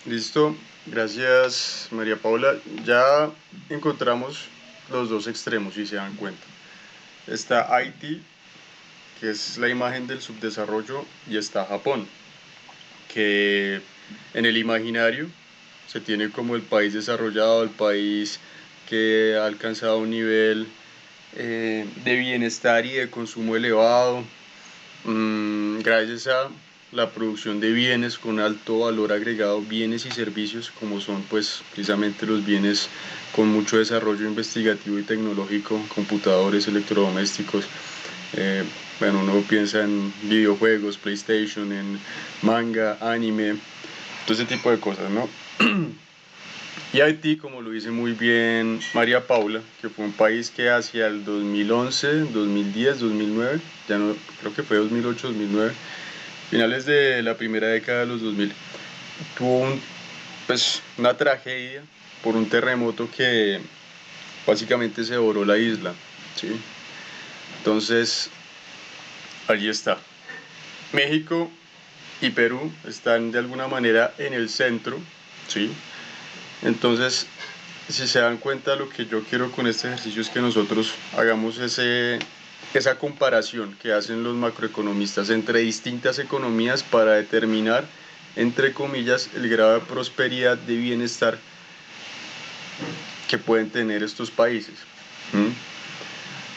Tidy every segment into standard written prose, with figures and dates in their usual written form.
Listo, gracias María Paula. Ya encontramos los dos extremos, si se dan cuenta. Está Haití, que es la imagen del subdesarrollo, y está Japón, que en el imaginario se tiene como el país desarrollado, el país que ha alcanzado un nivel de bienestar y de consumo elevado, gracias a la producción de bienes con alto valor agregado, bienes y servicios como son pues precisamente los bienes con mucho desarrollo investigativo y tecnológico, computadores, electrodomésticos. eh, bueno, uno piensa en videojuegos, PlayStation, en manga, anime, todo ese tipo de cosas, ¿no? Y Haití, como lo dice muy bien María Paula, que fue un país que hacia el 2011, 2010, 2009, ya no, creo que fue 2008, 2009, finales de la primera década de los 2000, tuvo pues, una tragedia por un terremoto que básicamente se devoró la isla, ¿sí? Entonces, allí está. México y Perú están de alguna manera en el centro, ¿sí? Entonces, si se dan cuenta, lo que yo quiero con este ejercicio es que nosotros hagamos esa comparación que hacen los macroeconomistas entre distintas economías para determinar, entre comillas, el grado de prosperidad, de bienestar que pueden tener estos países. ¿Mm?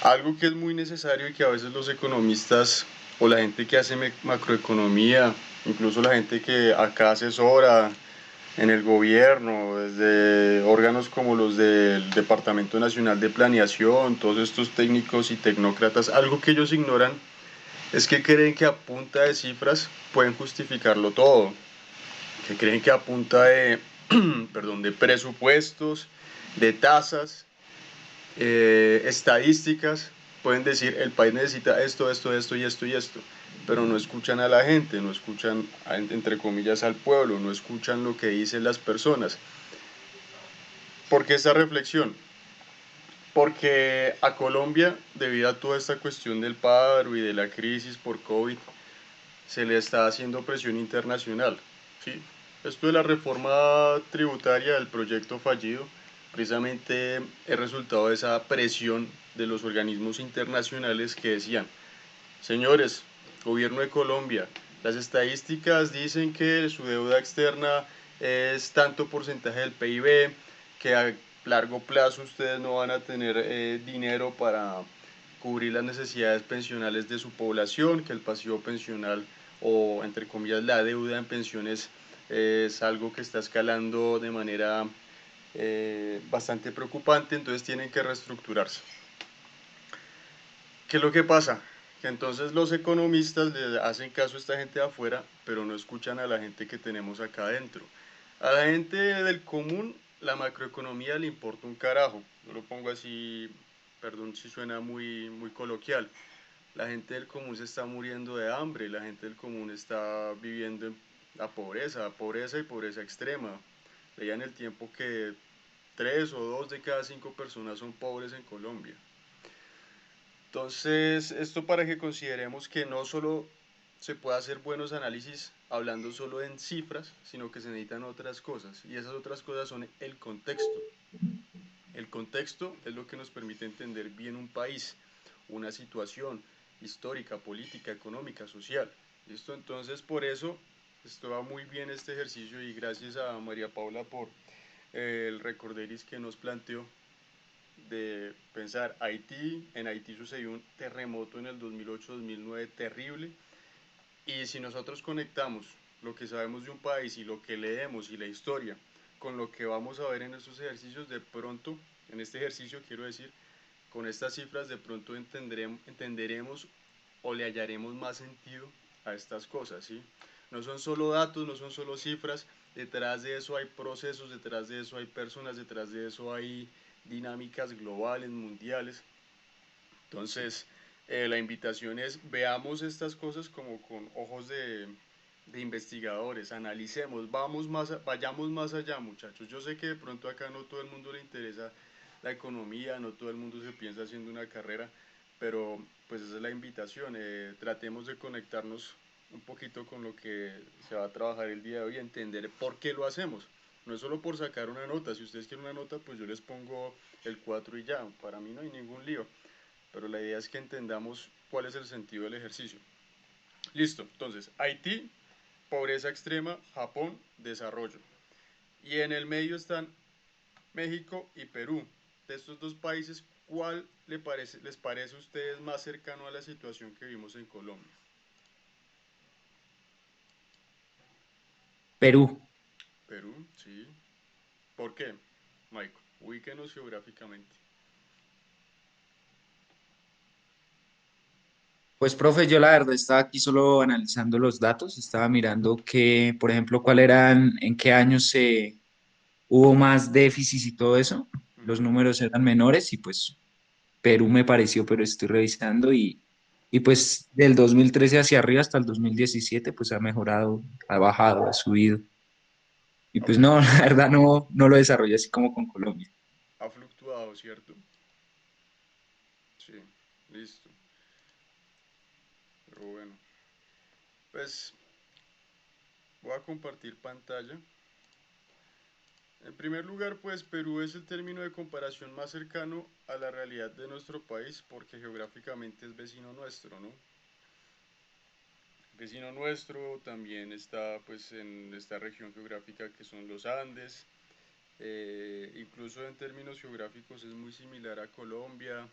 Algo que es muy necesario y que a veces los economistas o la gente que hace macroeconomía, incluso la gente que acá asesora en el gobierno, desde órganos como los del Departamento Nacional de Planeación, todos estos técnicos y tecnócratas, algo que ellos ignoran es que creen que a punta de cifras pueden justificarlo todo, que creen que a punta de, perdón, de presupuestos, de tasas, estadísticas, pueden decir el país necesita esto, esto, esto y esto y esto, pero no escuchan a la gente, no escuchan, entre comillas, al pueblo, no escuchan lo que dicen las personas. ¿Por qué esta reflexión? Porque a Colombia, debido a toda esta cuestión del paro y de la crisis por COVID, se le está haciendo presión internacional. ¿Sí? Esto de la reforma tributaria del proyecto fallido, precisamente es resultado de esa presión de los organismos internacionales que decían, señores, gobierno de Colombia, las estadísticas dicen que su deuda externa es tanto porcentaje del PIB, que a largo plazo ustedes no van a tener dinero para cubrir las necesidades pensionales de su población, que el pasivo pensional o entre comillas la deuda en pensiones es algo que está escalando de manera bastante preocupante, entonces tienen que reestructurarse. ¿Qué es lo que pasa? Que entonces los economistas le hacen caso a esta gente de afuera, pero no escuchan a la gente que tenemos acá adentro. A la gente del común, la macroeconomía le importa un carajo. Yo lo pongo así, perdón si suena muy coloquial. La gente del común se está muriendo de hambre, la gente del común está viviendo en la pobreza, pobreza y pobreza extrema. Veían el tiempo que 3 o 2 de cada 5 personas son pobres en Colombia. Entonces, esto para que consideremos que no solo se puede hacer buenos análisis hablando solo en cifras, sino que se necesitan otras cosas. Y esas otras cosas son el contexto. El contexto es lo que nos permite entender bien un país, una situación histórica, política, económica, social. ¿Listo? Entonces, por eso, esto va muy bien este ejercicio y gracias a María Paula por el recorderis que nos planteó de pensar Haití. En Haití sucedió un terremoto en el 2008-2009 terrible, y si nosotros conectamos lo que sabemos de un país y lo que leemos y la historia con lo que vamos a ver en estos ejercicios, de pronto, en este ejercicio quiero decir, con estas cifras de pronto entenderemos o le hallaremos más sentido a estas cosas, ¿sí? No son solo datos, no son solo cifras, detrás de eso hay procesos, detrás de eso hay personas, detrás de eso hay dinámicas globales, mundiales. Entonces, la invitación es veamos estas cosas como con ojos de investigadores, analicemos, vayamos más allá, muchachos. Yo sé que de pronto acá no todo el mundo le interesa la economía, no todo el mundo se piensa haciendo una carrera, pero pues esa es la invitación. Tratemos de conectarnos un poquito con lo que se va a trabajar el día de hoy, entender por qué lo hacemos. No es solo por sacar una nota, si ustedes quieren una nota, pues yo les pongo el 4 y ya, para mí no hay ningún lío, pero la idea es que entendamos cuál es el sentido del ejercicio. Listo, entonces, Haití, pobreza extrema, Japón, desarrollo. Y en el medio están México y Perú. De estos dos países, ¿cuál les parece a ustedes más cercano a la situación que vimos en Colombia? Perú. Perú, sí. ¿Por qué, Michael? Ubíquenos geográficamente. Pues, profe, yo la verdad estaba aquí solo analizando los datos, estaba mirando que, por ejemplo, cuál eran, en qué años se hubo más déficit y todo eso. Los Ujú. números eran menores y pues Perú me pareció, pero estoy revisando y pues del 2013 hacia arriba hasta el 2017 pues ha mejorado, ha bajado, ha subido. Y Ha pues no, la fluctuado. verdad no lo desarrollé así como con Colombia. Ha fluctuado, ¿cierto? Sí, listo. Pero bueno, pues voy a compartir pantalla. En primer lugar, pues Perú es el término de comparación más cercano a la realidad de nuestro país porque geográficamente es vecino nuestro, ¿no? Vecino nuestro también está pues en esta región geográfica que son los Andes. Incluso en términos geográficos es muy similar a Colombia.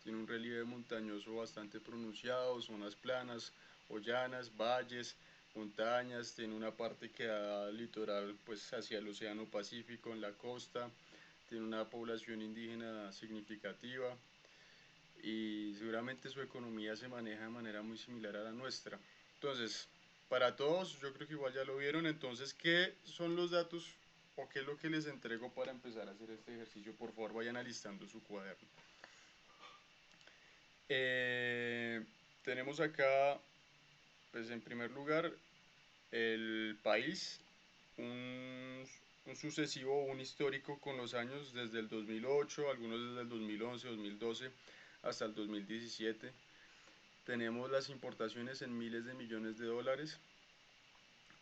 Tiene un relieve montañoso bastante pronunciado, zonas planas o llanas, valles, montañas. Tiene una parte que da litoral pues hacia el Océano Pacífico en la costa. Tiene una población indígena significativa y seguramente su economía se maneja de manera muy similar a la nuestra. Entonces, para todos, yo creo que igual ya lo vieron. Entonces, ¿qué son los datos o qué es lo que les entrego para empezar a hacer este ejercicio? Por favor, vayan alistando su cuaderno. Eh, Tenemos acá, pues en primer lugar, el país, un, un sucesivo, un histórico con los años desde el 2008, algunos desde el 2011, 2012 hasta el 2017. Tenemos las importaciones en miles de millones de dólares.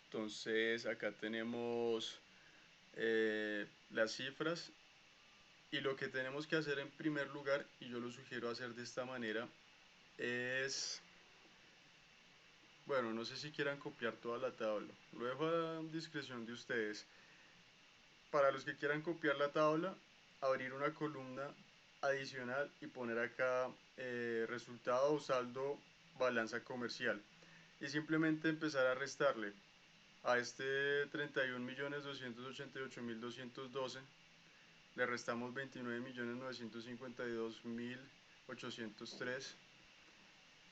Entonces acá tenemos las cifras y lo que tenemos que hacer en primer lugar, y yo lo sugiero hacer de esta manera, es, bueno, no sé si quieran copiar toda la tabla, lo dejo a discreción de ustedes. Para los que quieran copiar la tabla, abrir una columna adicional y poner acá resultado o saldo balanza comercial. Y simplemente empezar a restarle a este 31.288.212 le restamos 29.952.803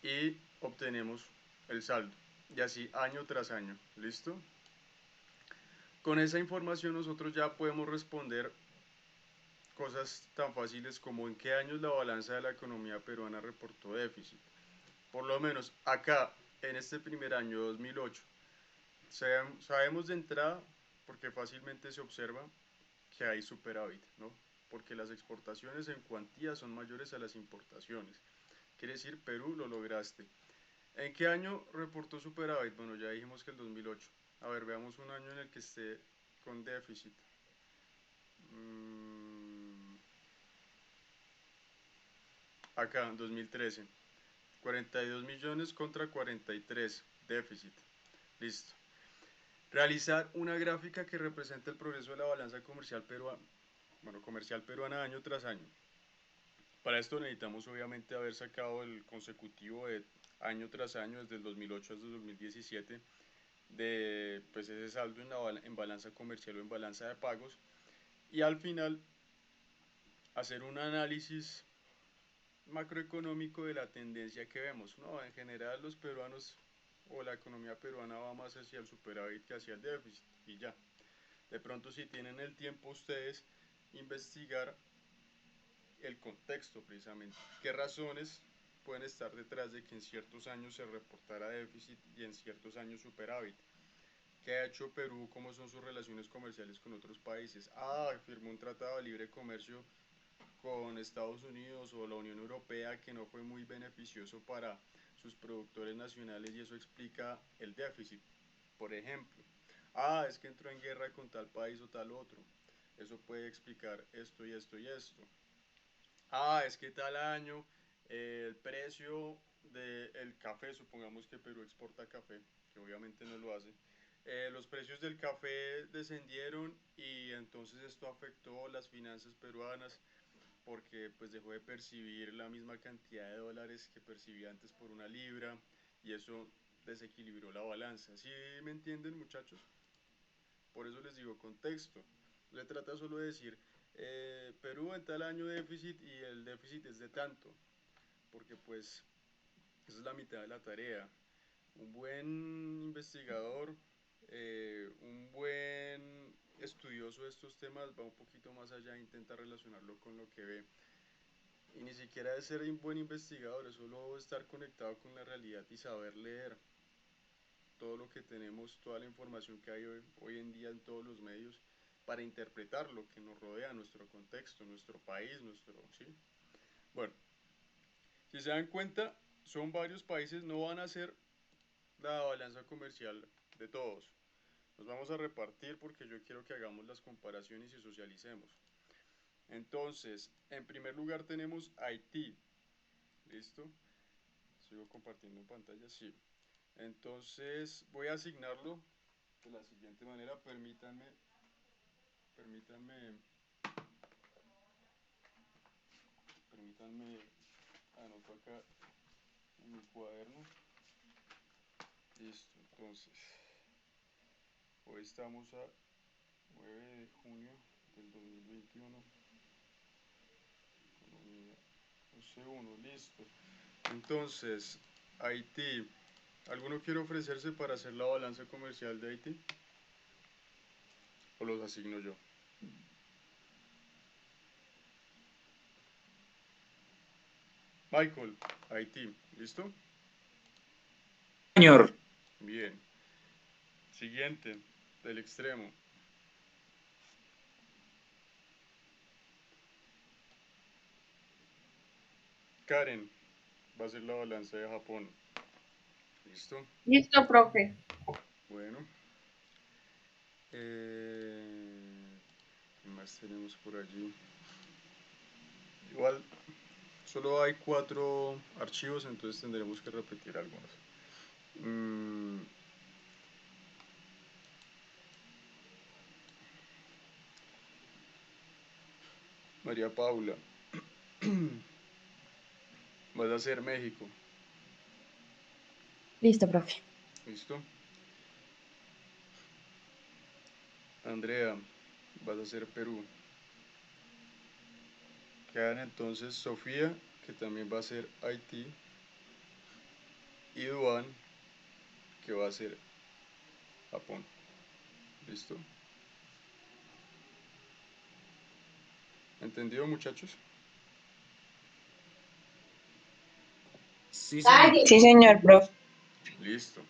y obtenemos el saldo. Y así año tras año. ¿Listo? Con esa información nosotros ya podemos responder cosas tan fáciles como en qué años la balanza de la economía peruana reportó déficit. Por lo menos acá, en este primer año 2008, sabemos de entrada, porque fácilmente se observa, que hay superávit, ¿no? Porque las exportaciones en cuantía son mayores a las importaciones. Quiere decir, Perú lo lograste. ¿En qué año reportó superávit? Bueno, ya dijimos que el 2008. A ver, veamos un año en el que esté con déficit. Mm, Acá, en 2013. 42 millones contra 43 déficit. Listo. Realizar una gráfica que represente el progreso de la balanza comercial peruana, bueno, comercial peruana año tras año. Para esto necesitamos obviamente haber sacado el consecutivo de año tras año, desde el 2008 hasta el 2017, de pues, ese saldo en balanza comercial o en balanza de pagos. Y al final hacer un análisis macroeconómico de la tendencia que vemos. No, en general los peruanos o la economía peruana va más hacia el superávit que hacia el déficit y ya. De pronto si tienen el tiempo ustedes investigar el contexto precisamente, qué razones pueden estar detrás de que en ciertos años se reportara déficit y en ciertos años superávit. ¿Qué ha hecho Perú? ¿Cómo son sus relaciones comerciales con otros países? Firmó un tratado de libre comercio con Estados Unidos o la Unión Europea que no fue muy beneficioso para sus productores nacionales y eso explica el déficit. Por ejemplo, es que entró en guerra con tal país o tal otro. Eso puede explicar esto y esto y esto. Es que tal año el precio del café, supongamos que Perú exporta café, que obviamente no lo hace, los precios del café descendieron y entonces esto afectó las finanzas peruanas porque pues dejó de percibir la misma cantidad de dólares que percibía antes por una libra y eso desequilibró la balanza. ¿Sí me entienden, muchachos? Por eso les digo contexto. No se trata solo de decir Perú en tal año déficit y el déficit es de tanto, porque pues esa es la mitad de la tarea. Un buen investigador, un buen estudioso de estos temas va un poquito más allá e intenta relacionarlo con lo que ve. Y ni siquiera es ser un buen investigador, es solo estar conectado con la realidad y saber leer todo lo que tenemos, toda la información que hay hoy en día en todos los medios para interpretar lo que nos rodea, nuestro contexto, nuestro país, ¿sí? Bueno, si se dan cuenta, son varios países, no van a ser la balanza comercial de todos. Nos vamos a repartir porque yo quiero que hagamos las comparaciones y socialicemos. Entonces, en primer lugar tenemos Haití. ¿Listo? Sigo compartiendo en pantalla, sí. Entonces, voy a asignarlo de la siguiente manera. Permítanme, permítanme, anoto acá en mi cuaderno. Listo, entonces, hoy estamos a 9 de junio del 2021. Economía, C1, listo. Entonces, Haití. ¿Alguno quiere ofrecerse para hacer la balanza comercial de Haití? ¿O los asigno yo? Michael, Haití, ¿listo? Señor. Bien. Siguiente, del extremo. Karen, va a ser la balanza de Japón. ¿Listo? Listo, profe. Bueno. ¿Qué más tenemos por allí? Igual, solo hay 4 archivos, entonces tendremos que repetir algunos. María Paula, vas a hacer México. Listo, profe. ¿Listo? Andrea, vas a hacer Perú. Quedan entonces Sofía, que también va a ser Haití, y Duan, que va a ser Japón. ¿Listo? ¿Entendido, muchachos? Sí, señor. Sí, señor, profe. Listo.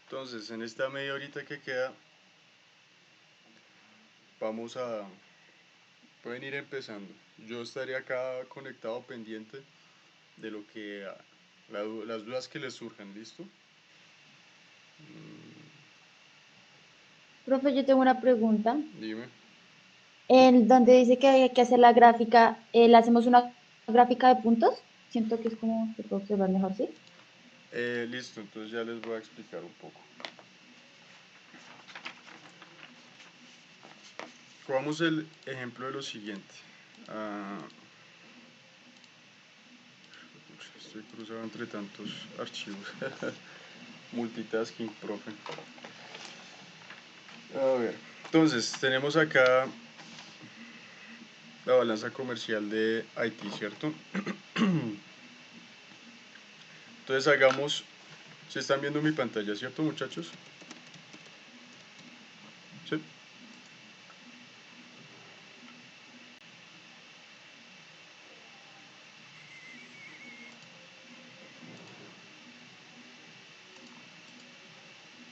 Entonces, en esta media horita que queda, vamos a... Pueden ir empezando. Yo estaré acá conectado pendiente de lo que... las dudas que les surjan, ¿listo? Profe, yo tengo una pregunta. Dime. En donde dice que hay que hacer la gráfica, ¿le hacemos una gráfica de puntos? Siento que es como se puede observar mejor, ¿sí? Listo, entonces ya les voy a explicar un poco. Cogamos el ejemplo de lo siguiente. Estoy cruzado entre tantos archivos. Multitasking, profe. A ver, entonces tenemos acá la balanza comercial de Haití, ¿cierto? Entonces hagamos, se están viendo mi pantalla, ¿cierto, muchachos? Sí.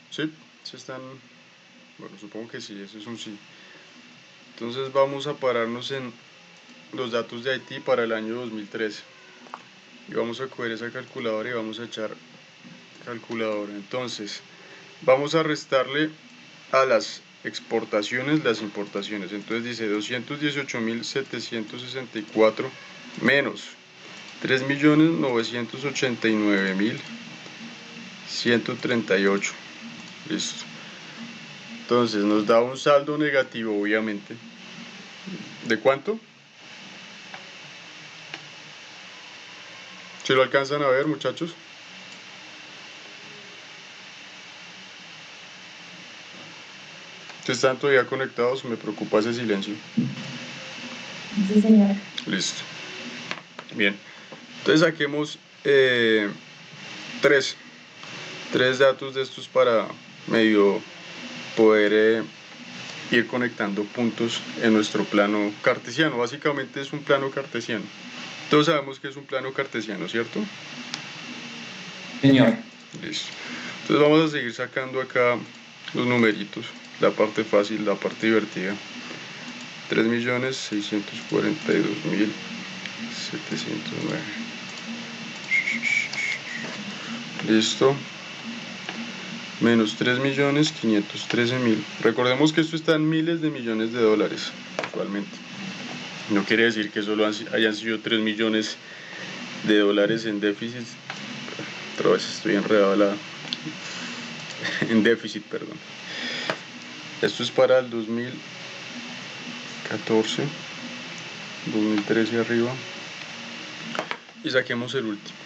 Sí, se están, bueno, supongo que sí, eso es un sí. Entonces vamos a pararnos en los datos de Haití para el año 2013. Y vamos a coger esa calculadora y vamos a echar calculadora. Entonces, vamos a restarle a las exportaciones las importaciones. Entonces dice 218.764 menos 3.989.138. Listo. Entonces nos da un saldo negativo, obviamente. ¿De cuánto? ¿Se lo alcanzan a ver, muchachos? Si están todavía conectados, me preocupa ese silencio. Sí, señor. Listo. Bien. Entonces saquemos tres datos de estos para medio poder ir conectando puntos en nuestro plano cartesiano. Básicamente es un plano cartesiano. Todos sabemos que es un plano cartesiano, ¿cierto? Señor. Listo. Entonces vamos a seguir sacando acá los numeritos, la parte fácil, la parte divertida. 3.642.709. Listo. Menos 3.513.000. Recordemos que esto está en miles de millones de dólares actualmente. No quiere decir que solo hayan sido 3 millones de dólares en déficit. Otra vez estoy enredado en déficit, perdón. Esto es para el 2014, 2013 arriba. Y saquemos el último.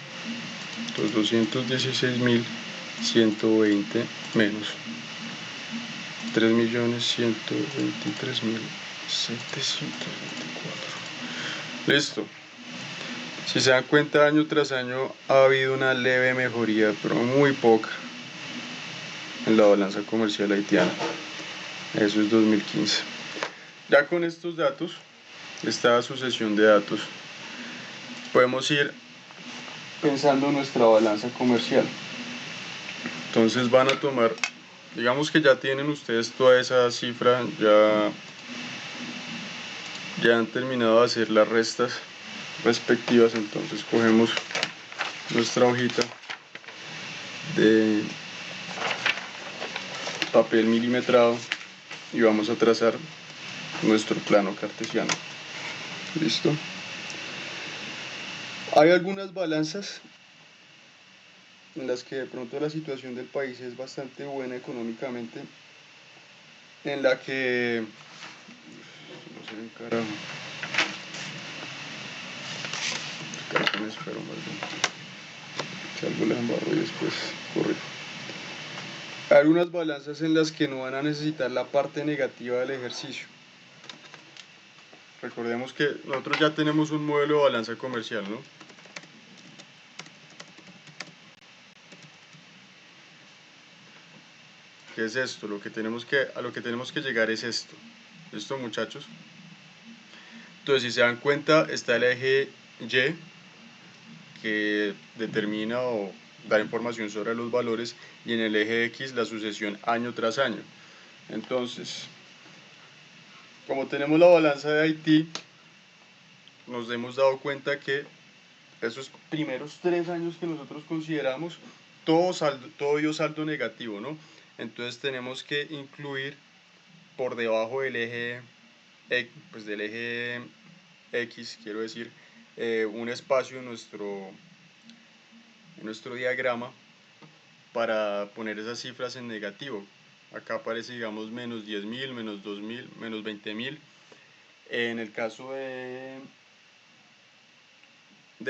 Entonces 216.120 menos 3.123.724. Listo. Si se dan cuenta, año tras año ha habido una leve mejoría, pero muy poca, en la balanza comercial haitiana. Eso es 2015. Ya con estos datos, esta sucesión de datos, podemos ir pensando nuestra balanza comercial. Entonces van a tomar, digamos que ya tienen ustedes toda esa cifra, ya han terminado de hacer las restas respectivas. Entonces cogemos nuestra hojita de papel milimetrado y vamos a trazar nuestro plano cartesiano. ¿Listo? Hay algunas balanzas en las que de pronto la situación del país es bastante buena económicamente, en la que no sé, carajo, me espero más bien que algo la embarro y después corrijo. Hay algunas balanzas en las que no van a necesitar la parte negativa del ejercicio. Recordemos que nosotros ya tenemos un modelo de balanza comercial, ¿no? ¿Qué es esto? A lo que tenemos que llegar es esto. ¿Listo, muchachos? Entonces, si se dan cuenta, está el eje Y, que determina o da información sobre los valores, y en el eje X la sucesión año tras año. Entonces, como tenemos la balanza de Haití, nos hemos dado cuenta que esos primeros 3 años que nosotros consideramos, todo dio saldo negativo, ¿no? Entonces tenemos que incluir por debajo del eje, del eje X, quiero decir, un espacio en nuestro diagrama para poner esas cifras en negativo. Acá aparece, digamos, menos 10.000, menos 2.000, menos 20.000. En el caso de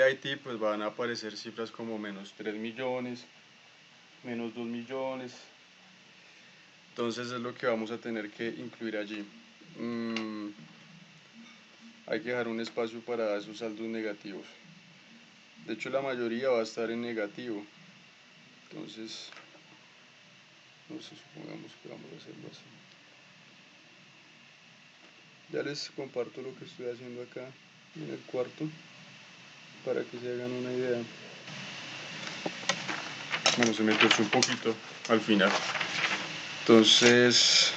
Haití, pues van a aparecer cifras como menos 3 millones, menos 2 millones. Entonces es lo que vamos a tener que incluir allí. Hay que dejar un espacio para esos saldos negativos. De hecho, la mayoría va a estar en negativo. Entonces, no sé, supongamos que vamos a hacerlo así. Ya les comparto lo que estoy haciendo acá en el cuarto para que se hagan una idea. Bueno, se me torció un poquito al final. Entonces,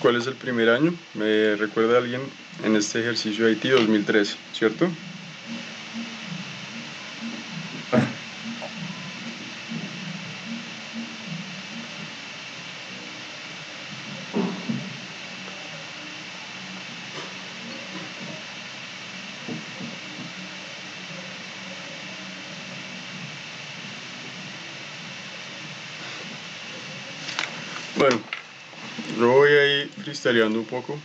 ¿cuál es el primer año? ¿Me recuerda alguien en este ejercicio Haití 2013, ¿cierto? Bueno, yo voy ahí cristaleando un poco,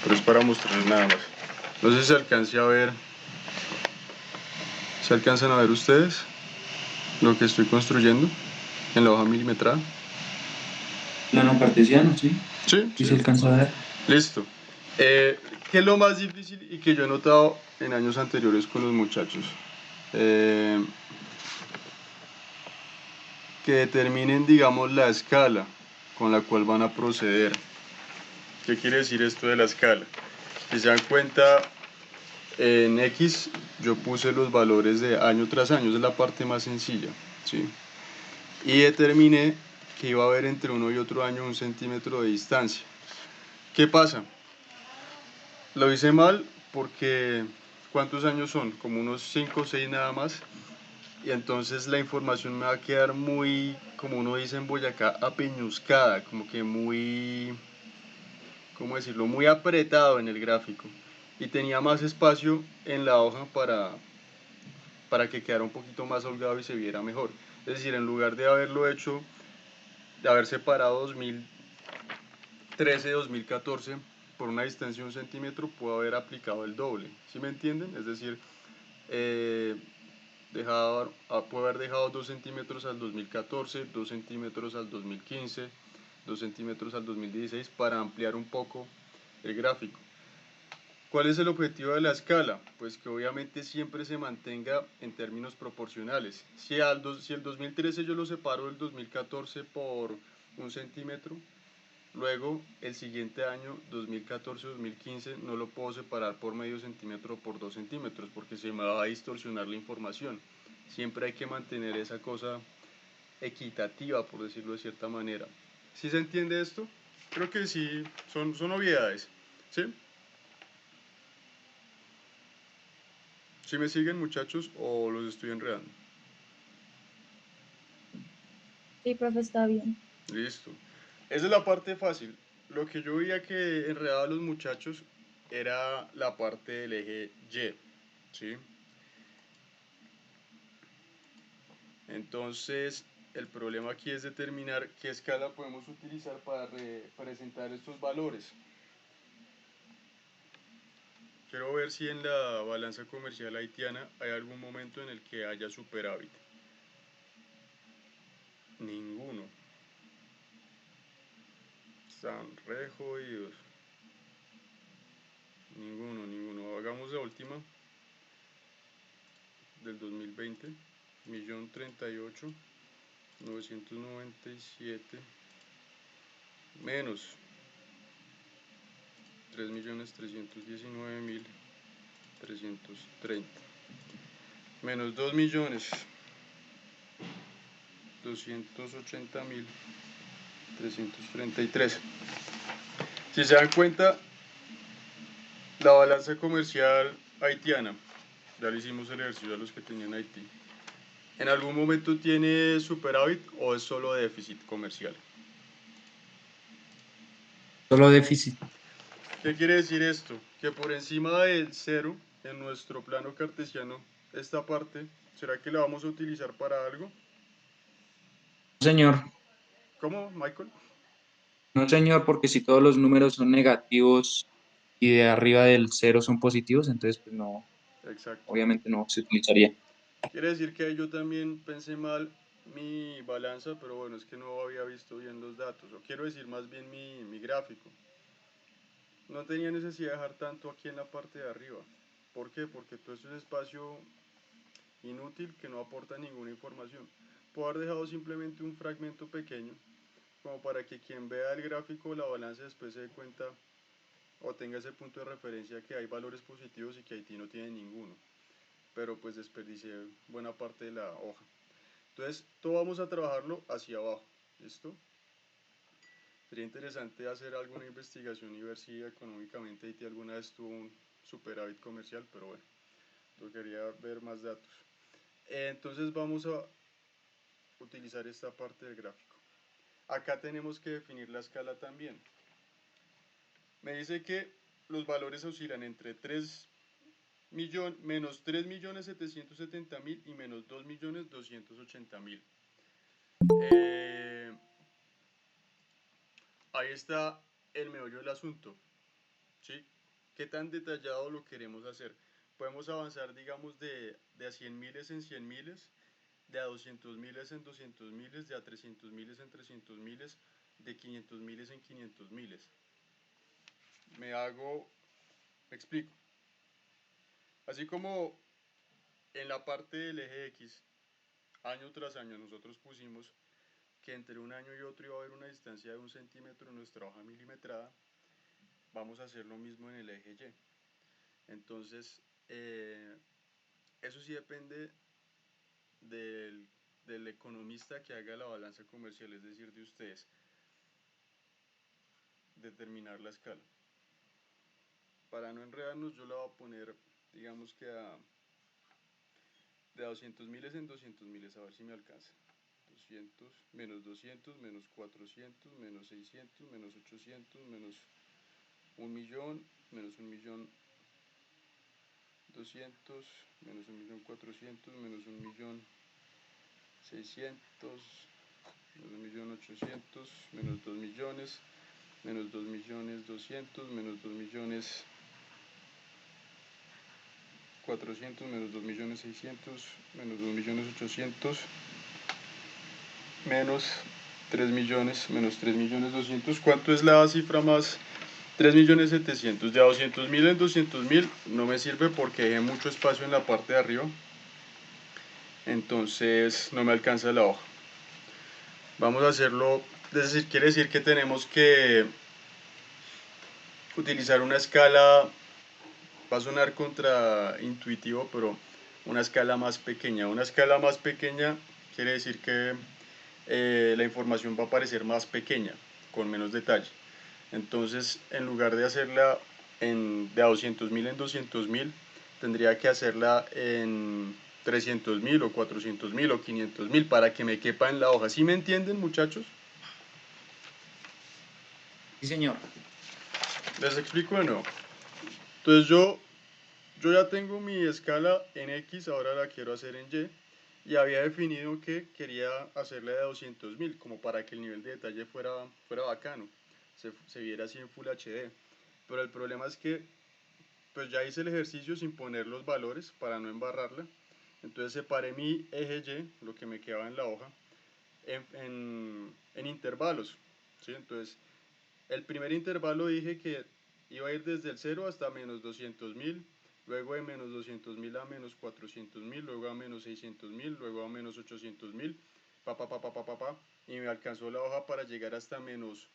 pero es para mostrarles nada más. No sé si se alcance a ver, ¿se alcanzan a ver ustedes lo que estoy construyendo en la hoja milimetrada? Plano cartesiano, sí. Sí, Sí sí. se alcanza a ver. Listo. ¿Qué es lo más difícil y que yo he notado en años anteriores con los muchachos? Que determinen, digamos, la escala con la cual van a proceder. ¿Qué quiere decir esto de la escala? Si se dan cuenta, en X yo puse los valores de año tras año, es la parte más sencilla, ¿sí? Y determiné que iba a haber entre uno y otro año 1 centímetro de distancia. ¿Qué pasa? Lo hice mal porque ¿cuántos años son? Como unos 5 o 6 nada más. Y entonces la información me va a quedar muy, como uno dice en Boyacá, apeñuscada, como que muy, ¿cómo decirlo? Muy apretado en el gráfico. Y tenía más espacio en la hoja para que quedara un poquito más holgado y se viera mejor. Es decir, en lugar de haberlo hecho, de haber separado 2013, 2014 por una distancia de 1 centímetro, puedo haber aplicado el doble. ¿Sí me entienden? Es decir, puedo haber dejado 2 centímetros al 2014, 2 centímetros al 2015, 2 centímetros al 2016 para ampliar un poco el gráfico. ¿Cuál es el objetivo de la escala? Pues que obviamente siempre se mantenga en términos proporcionales. Si el 2013 yo lo separo del 2014 por 1 centímetro, luego el siguiente año, 2014-2015, no lo puedo separar por medio centímetro o por 2 centímetros porque se me va a distorsionar la información. Siempre hay que mantener esa cosa equitativa, por decirlo de cierta manera. ¿Sí se entiende esto? Creo que sí, son obviedades. ¿Sí? ¿Sí me siguen, muchachos, o los estoy enredando? Sí, profe, está bien. Listo. Esa es la parte fácil. Lo que yo veía que enredaba a los muchachos era la parte del eje Y, ¿sí? Entonces, el problema aquí es determinar qué escala podemos utilizar para representar estos valores. Quiero ver si en la balanza comercial haitiana hay algún momento en el que haya superávit. Ninguno. Están re jodidos. Ninguno. Hagamos la última del 2020. 1.038.997 menos 3.319.330 menos 2.280.333. Si se dan cuenta, la balanza comercial haitiana, ya le hicimos el ejercicio a los que tenían Haití, ¿en algún momento tiene superávit o es solo déficit comercial? Solo déficit. ¿Qué quiere decir esto? Que por encima del cero, en nuestro plano cartesiano, esta parte, ¿será que la vamos a utilizar para algo? Señor, ¿Cómo, Michael? no señor, porque si todos los números son negativos y de arriba del cero son positivos, entonces pues no, Exacto. obviamente no se utilizaría. Quiere decir que yo también pensé mal mi balanza, pero bueno, es que no había visto bien los datos, o quiero decir más bien mi gráfico. No tenía necesidad de dejar tanto aquí en la parte de arriba. ¿Por qué? Porque todo esto es espacio inútil que no aporta ninguna información. Puedo haber dejado simplemente un fragmento pequeño, como para que quien vea el gráfico o la balanza después se dé cuenta o tenga ese punto de referencia que hay valores positivos y que Haití no tiene ninguno. Pero pues desperdicié buena parte de la hoja. Entonces, todo vamos a trabajarlo hacia abajo. ¿Listo? Sería interesante hacer alguna investigación y ver si económicamente Haití alguna vez tuvo un superávit comercial, pero bueno, yo quería ver más datos. Entonces vamos a utilizar esta parte del gráfico. Acá tenemos que definir la escala también. Me dice que los valores oscilan entre menos 3.770.000 y menos 2.280.000. Ahí está el meollo del asunto, ¿sí? ¿Qué tan detallado lo queremos hacer? Podemos avanzar, digamos, de a 100 miles en 100 miles, de a 200 miles en 200 miles, de a 300 miles en 300 miles, de 500 miles en 500 miles. Me explico. Así como en la parte del eje X, año tras año, nosotros pusimos que entre un año y otro iba a haber una distancia de 1 centímetro en nuestra hoja milimetrada, vamos a hacer lo mismo en el eje Y. Entonces, eso sí depende del economista que haga la balanza comercial, es decir, de ustedes, determinar la escala. Para no enredarnos, yo la voy a poner, digamos que de 200 miles en 200 miles, a ver si me alcanza. 200, menos 200, menos 400, menos 600, menos 800, menos 1.000.000, menos 1.200.000, menos 1.400.000, menos 1.600.000, menos 1.800.000, menos 2 millones, menos 2.200.000, menos 2.400.000, menos 2.600.000, menos 2.800.000, menos 3 millones, menos 3.200.000. ¿Cuánto es la cifra más? 3.700.000. De a 200.000 en 200.000 no me sirve porque dejé mucho espacio en la parte de arriba, entonces no me alcanza la hoja. Vamos a hacerlo, es decir, quiere decir que tenemos que utilizar una escala, va a sonar contraintuitivo, pero una escala más pequeña. Una escala más pequeña quiere decir que la información va a aparecer más pequeña, con menos detalle. Entonces, en lugar de hacerla de a 200.000 en 200.000, tendría que hacerla en 300.000 o 400.000 o 500.000 para que me quepa en la hoja. ¿Sí me entienden, muchachos? Sí, señor. Les explico de nuevo. Entonces yo ya tengo mi escala en X, ahora la quiero hacer en Y había definido que quería hacerla de 200.000 como para que el nivel de detalle fuera bacano, se viera así en Full HD. Pero el problema es que pues ya hice el ejercicio sin poner los valores para no embarrarla. Entonces separé mi eje Y, lo que me quedaba en la hoja, en intervalos, ¿sí? Entonces el primer intervalo dije que iba a ir desde el 0 hasta menos 200.000, luego de menos 200.000 a menos 400.000, luego a menos 600.000, luego a menos 800.000, y me alcanzó la hoja para llegar hasta menos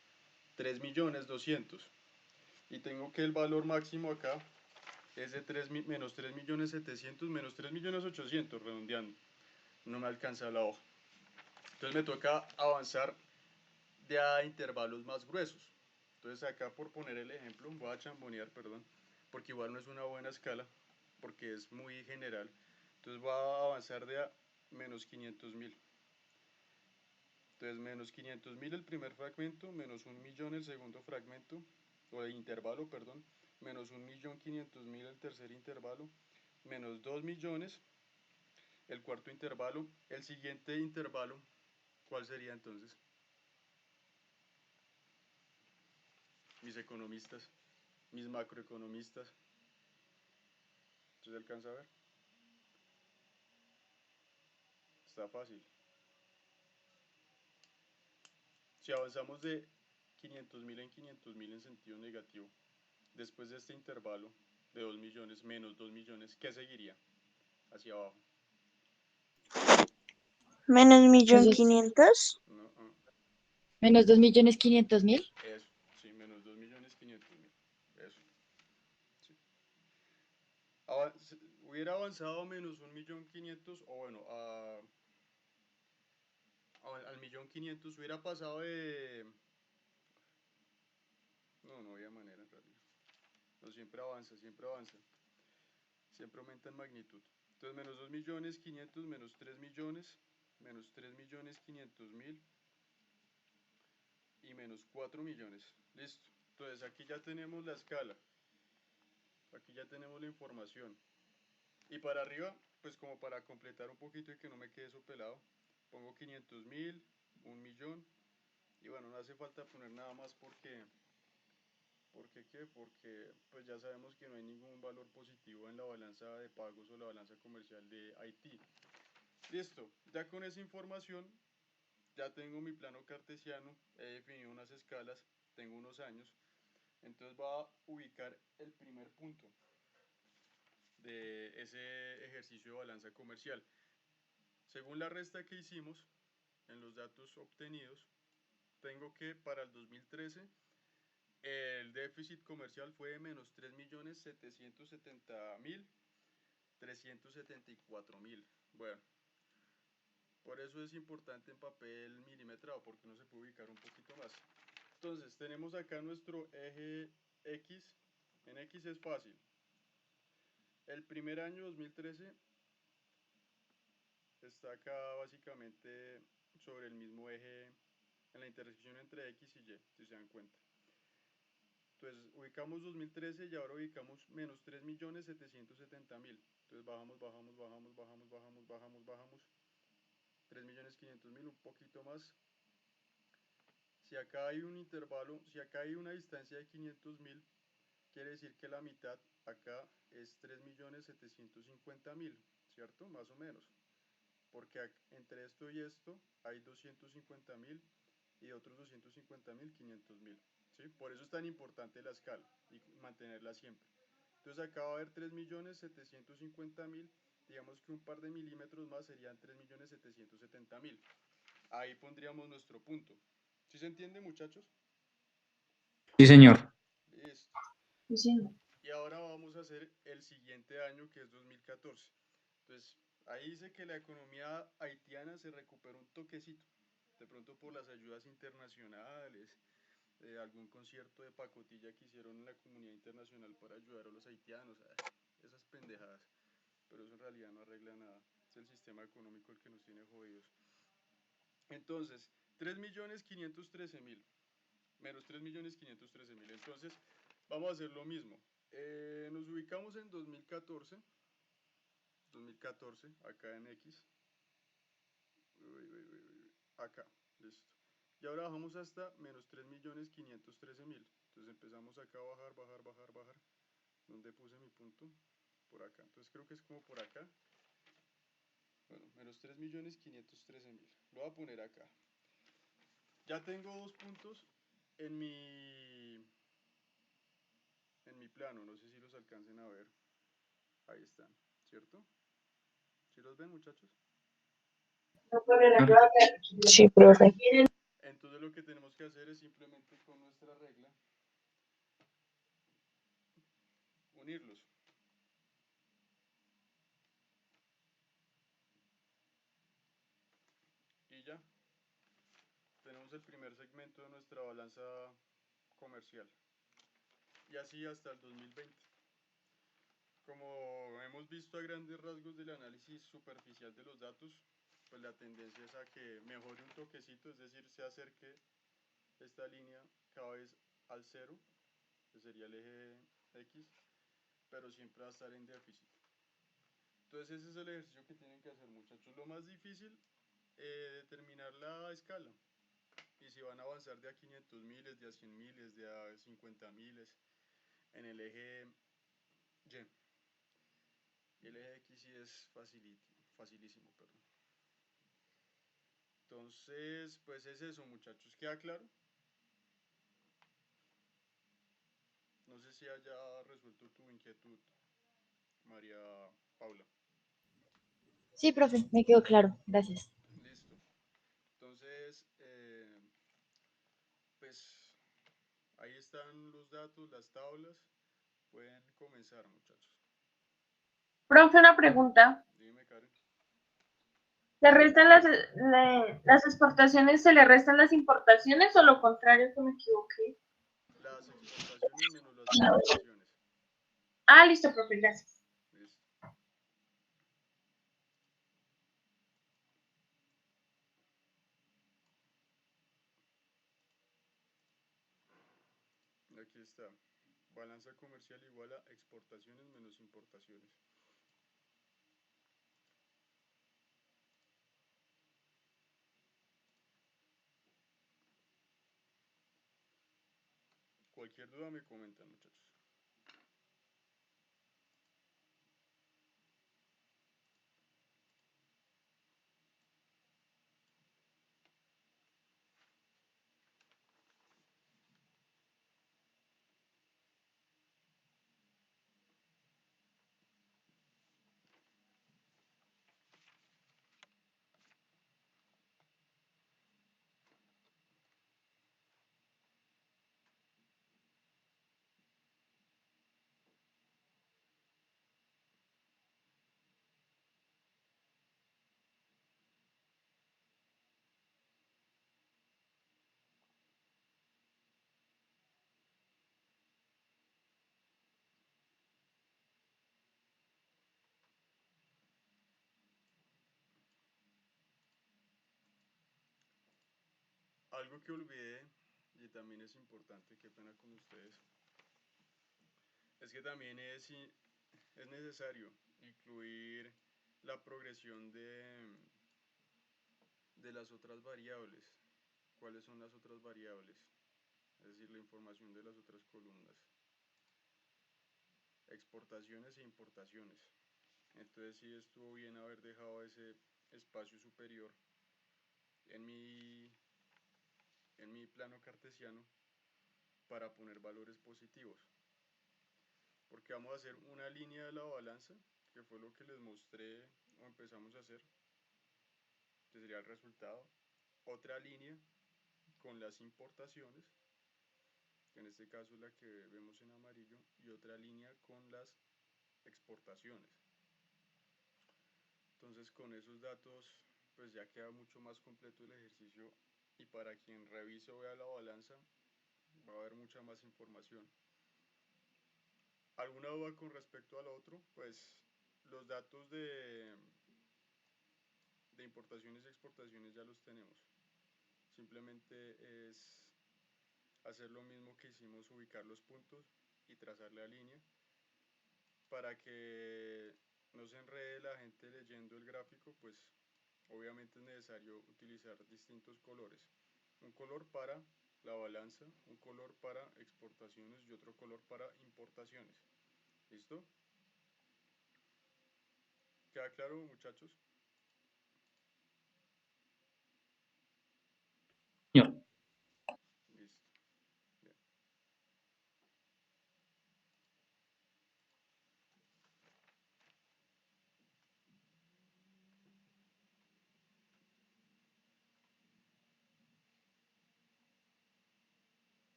3.200.000. Y tengo que el valor máximo acá es de menos 3.700.000, menos 3.800.000, redondeando. No me alcanza la hoja. Entonces me toca avanzar de a intervalos más gruesos. Entonces acá, por poner el ejemplo, voy a chambonear, perdón, porque igual no es una buena escala, porque es muy general. Entonces voy a avanzar de a menos 500.000. Entonces menos 500.000 el primer fragmento, menos 1.000.000 el segundo fragmento, o el intervalo, perdón, menos 1.500.000 el tercer intervalo, menos 2 millones el cuarto intervalo. El siguiente intervalo, ¿cuál sería entonces? Mis economistas, mis macroeconomistas. ¿Se alcanza a ver? Está fácil. Si avanzamos de 500.000 en 500.000 en sentido negativo, después de este intervalo de 2 millones menos 2 millones, ¿qué seguiría? Hacia abajo. Menos millón Entonces, quinientos. No, menos 2.500.000. eso, sí, menos 2.500.000. Eso. Sí. Hubiera avanzado menos 1.500.000, o bueno, al 1.500.000, hubiera pasado No había manera en realidad. No, siempre avanza, siempre avanza. Siempre aumenta en magnitud. Entonces, menos 2.500.000, menos 3 millones, menos 3.500.000 y menos 4 millones. Listo. Entonces, aquí ya tenemos la escala. Aquí ya tenemos la información. Y para arriba, pues como para completar un poquito y que no me quede eso pelado, pongo 500.000, 1.000.000. Y bueno, no hace falta poner nada más ¿por qué qué? Porque pues ya sabemos que no hay ningún valor positivo en la balanza de pagos o la balanza comercial de Haití. Listo, ya con esa información ya tengo mi plano cartesiano, he definido unas escalas, tengo unos años, entonces va a ubicar el primer punto de ese ejercicio de balanza comercial. Según la resta que hicimos en los datos obtenidos, tengo que para el 2013 el déficit comercial fue de menos 3.770.374.000. Bueno, por eso es importante en papel milimetrado, porque no se puede ubicar un poquito más. Entonces, tenemos acá nuestro eje X. En X es fácil. El primer año 2013 está acá básicamente sobre el mismo eje, en la intersección entre X y Y, si se dan cuenta. Entonces ubicamos 2013 y ahora ubicamos menos 3.770.000. Entonces bajamos, bajamos, bajamos, bajamos, bajamos, bajamos, bajamos. 3.500.000, un poquito más. Si acá hay un intervalo, si acá hay una distancia de 500.000, quiere decir que la mitad acá es 3.750.000, ¿cierto? Más o menos. Porque entre esto y esto hay 250.000 y otros 250.000, 500.000. ¿Sí? Por eso es tan importante la escala y mantenerla siempre. Entonces acá va a haber 3.750.000, digamos que un par de milímetros más serían 3.770.000. Ahí pondríamos nuestro punto. ¿Sí se entiende, muchachos? Sí, señor. Listo. Sí. Y ahora vamos a hacer el siguiente año, que es 2014. Entonces, ahí dice que la economía haitiana se recuperó un toquecito, de pronto por las ayudas internacionales, algún concierto de pacotilla que hicieron en la comunidad internacional para ayudar a los haitianos, esas pendejadas, pero eso en realidad no arregla nada, es el sistema económico el que nos tiene jodidos. Entonces, 3.513.000, menos 3.513.000, entonces vamos a hacer lo mismo, nos ubicamos en 2014, acá en X, acá, listo. Y ahora bajamos hasta menos 3.513.000. Entonces empezamos acá a bajar, bajar, bajar, bajar. ¿Dónde puse mi punto? Por acá. Entonces creo que es como por acá. Bueno, menos 3.513.000. Lo voy a poner acá. Ya tengo dos puntos en mi plano. No sé si los alcancen a ver. Ahí están, ¿cierto? ¿Sí los ven, muchachos? Sí, profe. Entonces lo que tenemos que hacer es simplemente con nuestra regla unirlos. Y ya, tenemos el primer segmento de nuestra balanza comercial. Y así hasta el 2020. Como hemos visto a grandes rasgos del análisis superficial de los datos, pues la tendencia es a que mejore un toquecito, es decir, se acerque esta línea cada vez al cero, que sería el eje X, pero siempre va a estar en déficit. Entonces ese es el ejercicio que tienen que hacer, muchachos. Lo más difícil, determinar la escala. Y si van a avanzar de a 500.000, de a 100.000, de a 50.000 en el eje Y. Y el eje X sí es facilísimo, perdón. Entonces, pues es eso, muchachos. ¿Queda claro? No sé si haya resuelto tu inquietud, María Paula. Sí, profe, me quedó claro. Gracias. Listo. Entonces, pues ahí están los datos, las tablas. Pueden comenzar, muchachos. Profe, una pregunta. Dime, Karen. ¿Le restan las exportaciones, se le restan las importaciones o lo contrario, que me equivoqué? Las importaciones menos las exportaciones. Ah, listo, profe, gracias. Listo. Aquí está. Balanza comercial igual a exportaciones menos importaciones. Cualquier duda me comentan, muchachos. Algo que olvidé y también es importante, qué pena con ustedes, es que también es necesario incluir la progresión de las otras variables. ¿Cuáles son las otras variables? Es decir, la información de las otras columnas. Exportaciones e importaciones. Entonces sí estuvo bien haber dejado ese espacio superior en mi plano cartesiano para poner valores positivos. Porque vamos a hacer una línea de la balanza, que fue lo que les mostré o empezamos a hacer, que sería el resultado. Otra línea con las importaciones, que en este caso es la que vemos en amarillo, y otra línea con las exportaciones. Entonces con esos datos pues ya queda mucho más completo el ejercicio y para quien revise o vea la balanza va a haber mucha más información. ¿Alguna duda con respecto al otro? Pues los datos de importaciones y exportaciones ya los tenemos. Simplemente es hacer lo mismo que hicimos, ubicar los puntos y trazar la línea para que no se enrede la gente leyendo el gráfico, pues obviamente es necesario utilizar distintos colores. Un color para la balanza, un color para exportaciones y otro color para importaciones. ¿Listo? ¿Queda claro, muchachos? Señor. Listo. Bien.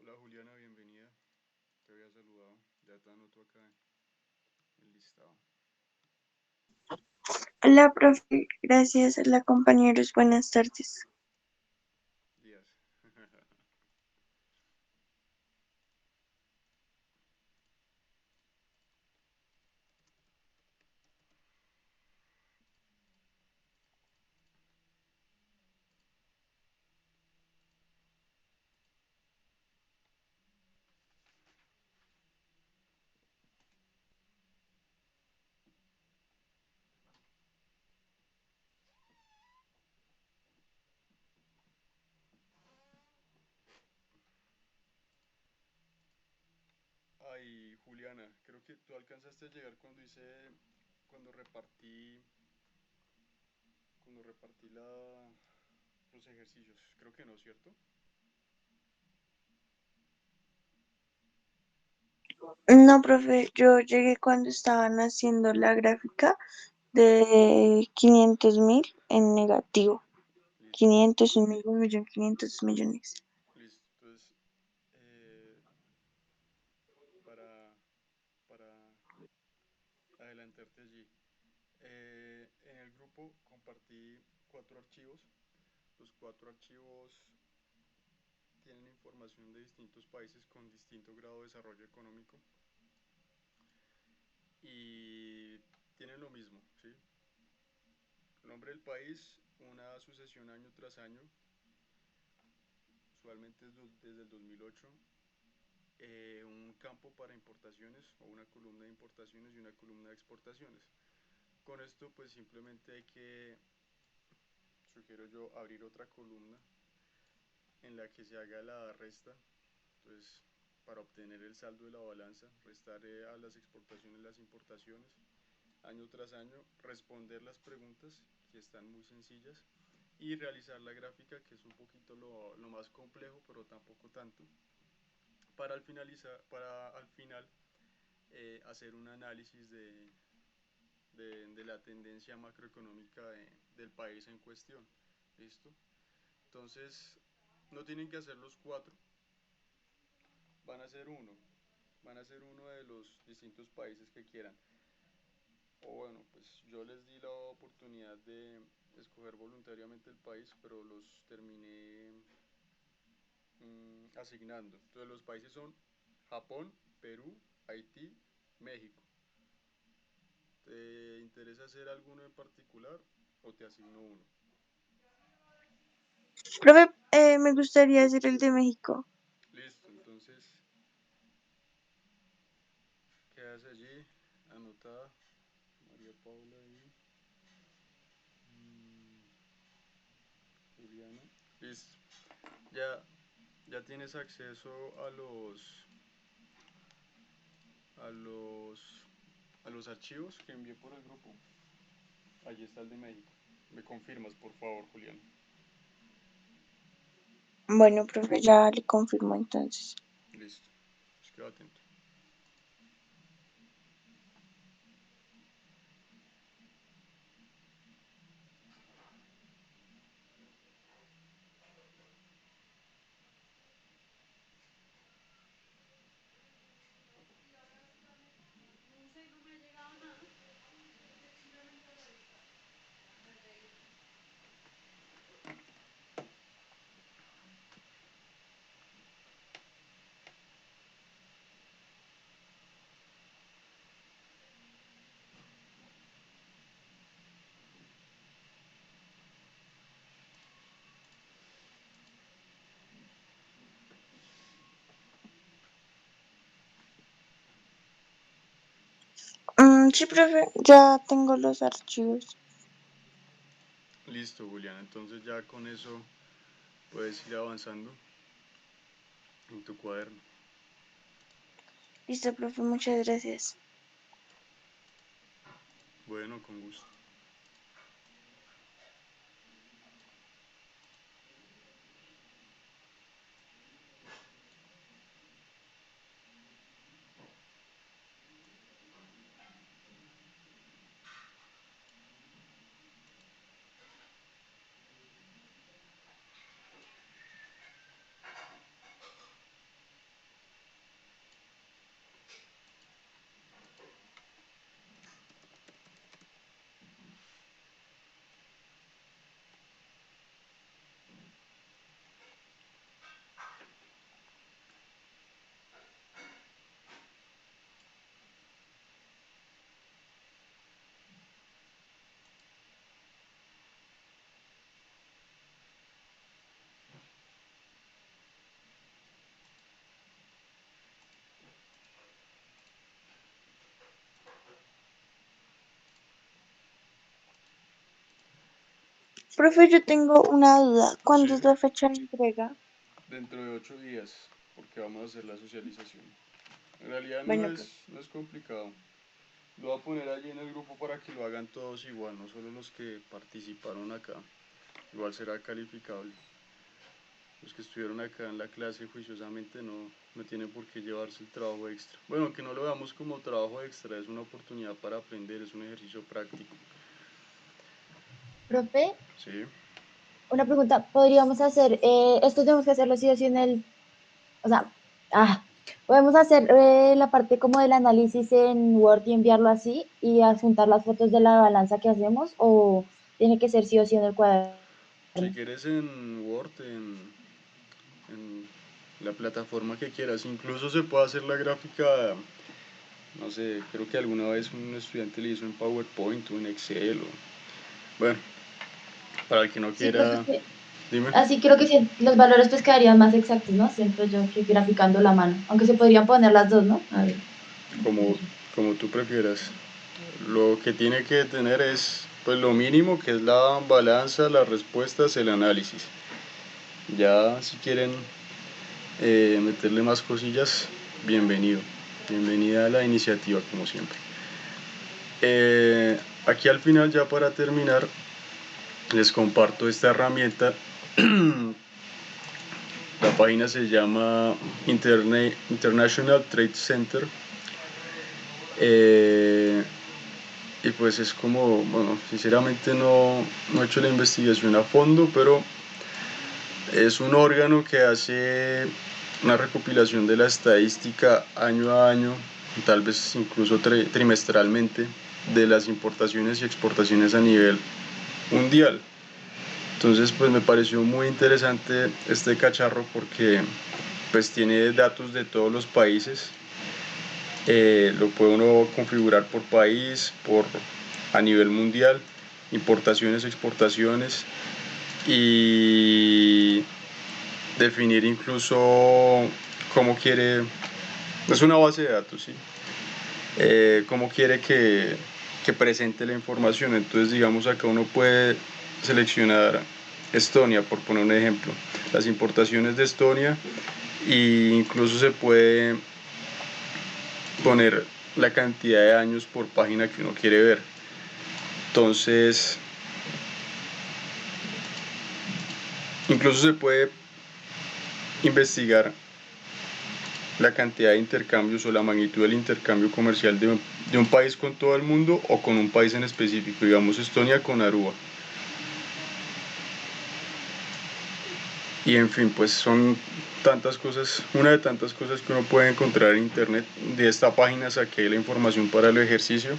Hola Juliana, bienvenida. Te había saludado. Ya te anoto acá el listado. Hola, profe. Gracias. Hola, compañeros. Buenas tardes. Díaz. Ay, Juliana, creo que tú alcanzaste a llegar cuando repartí cuando repartí los ejercicios. Creo que no, ¿cierto? No, profe, yo llegué cuando estaban haciendo la gráfica de 500.000 en negativo. Listo, 500, 1.000, 1.000.000, 500 millones. listo. Entonces, eh, para, para adelantarte allí, en el grupo compartí 4 archivos. Los 4 archivos tienen información de distintos países con distinto grado de desarrollo económico y tienen lo mismo, ¿sí? Nombre del país, una sucesión año tras año, usualmente desde el 2008, un campo para importaciones o una columna de importaciones y una columna de exportaciones. Con esto pues simplemente sugiero yo, abrir otra columna en la que se haga la resta. Entonces, para obtener el saldo de la balanza, restar a las exportaciones las importaciones, año tras año, responder las preguntas, que están muy sencillas, y realizar la gráfica, que es un poquito lo más complejo, pero tampoco tanto, para al final hacer un análisis de la tendencia macroeconómica del país en cuestión. ¿Listo? Entonces, no tienen que hacer los 4, van a hacer uno. Van a ser uno de los distintos países que quieran. O bueno, pues yo les di la oportunidad de escoger voluntariamente el país, pero los terminé asignando. Entonces los países son Japón, Perú, Haití, México. ¿Te interesa hacer alguno en particular o te asigno uno? Profe, me gustaría hacer el de México. Listo, entonces quedas allí anotada María Paula y Juliana. Listo. Ya, ya tienes acceso a los a los archivos que envié por el grupo. Allí está el de México. Me confirmas, por favor, Julián. Bueno, profe, ya le confirmo entonces. Listo. Pues quedo atento. Sí, profe, ya tengo los archivos. Listo, Julián. Entonces ya con eso puedes ir avanzando en tu cuaderno. Listo, profe, muchas gracias. Bueno, con gusto. Profe, yo tengo una duda. ¿Cuándo es Sí, la fecha de entrega? dentro de 8 días, porque vamos a hacer la socialización. En realidad Bueno, profe. no es complicado. Lo voy a poner allí en el grupo para que lo hagan todos igual, no solo los que participaron acá. Igual será calificable. Los que estuvieron acá en la clase juiciosamente no tienen por qué llevarse el trabajo extra. Bueno, que no lo veamos como trabajo extra, es una oportunidad para aprender, es un ejercicio práctico. Profe, Sí. una pregunta, ¿podríamos hacer, esto tenemos que hacerlo sí o sí en el, o sea, podemos hacer la parte como del análisis en Word y enviarlo así y adjuntar las fotos de la balanza que hacemos o tiene que ser sí o sí en el cuaderno? Si quieres en Word, en la plataforma que quieras, incluso se puede hacer la gráfica, no sé, creo que alguna vez un estudiante le hizo en PowerPoint o en Excel. Bueno, para el que no Sí, pues quiera, es que dime. así creo que sí, los valores pues quedarían más exactos, ¿no? Siento yo que graficando la mano, aunque se podrían poner las dos, ¿no? A ver. Como tú prefieras. Lo que tiene que tener es pues lo mínimo, que es la balanza, las respuestas, el análisis. Ya si quieren meterle más cosillas, bienvenido. Bienvenida a la iniciativa, como siempre. Aquí al final, ya para terminar, les comparto esta herramienta. La página se llama International Trade Center. Y pues es como, bueno, sinceramente no he hecho la investigación a fondo, pero es un órgano que hace una recopilación de la estadística año a año, tal vez incluso trimestralmente, de las importaciones y exportaciones a nivel mundial. Entonces pues me pareció muy interesante este cacharro porque pues tiene datos de todos los países. Lo puede uno configurar por país, a nivel mundial, importaciones, exportaciones, y definir incluso cómo quiere, es una base de datos, ¿sí? Cómo quiere que presente la información. Entonces digamos acá uno puede seleccionar Estonia, por poner un ejemplo, las importaciones de Estonia, e incluso se puede poner la cantidad de años por página que uno quiere ver. Entonces incluso se puede investigar la cantidad de intercambios o la magnitud del intercambio comercial de un país con todo el mundo o con un país en específico, digamos Estonia con Aruba. Y en fin, pues son tantas cosas, una de tantas cosas que uno puede encontrar en internet. De esta página saqué la información para el ejercicio,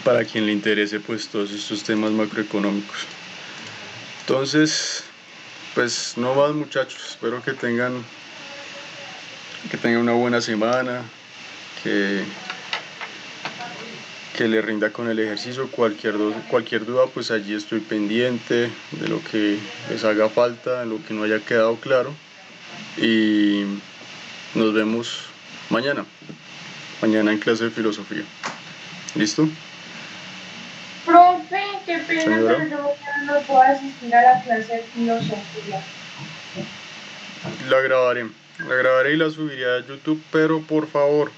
para quien le interese pues todos estos temas macroeconómicos. Entonces, pues no más, muchachos, espero que tengan una buena semana, que le rinda con el ejercicio. Cualquier duda, pues allí estoy pendiente de lo que les haga falta, de lo que no haya quedado claro, y nos vemos mañana en clase de filosofía. ¿Listo? Profe, qué pena, Señora. pero yo mañana no puedo asistir a la clase de filosofía. La grabaré y la subiré a YouTube, pero por favor,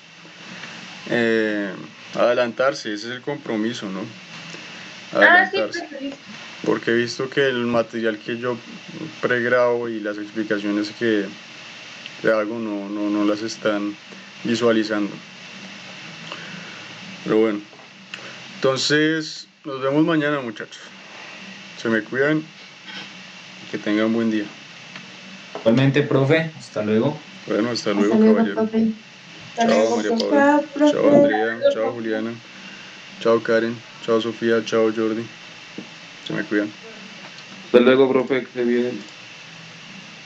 adelantarse, ese es el compromiso, ¿no? Sí, Adelantarse. profe, listo. Porque he visto que el material que yo pregrabo y las explicaciones que hago no las están visualizando. Pero bueno, entonces nos vemos mañana, muchachos. Se me cuidan y que tengan buen día. Igualmente, profe, hasta luego. Bueno, hasta Hasta luego, luego, caballero. profe. Hasta Chao, luego, María profe. Paula. Chao, Chao, profe. Andrea. Chao, Juliana. Chao, Karen. Chao, Sofía. Chao, Jordi. Se me cuidan. Hasta luego, profe, que se bien.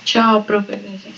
Chao, profe, gracias.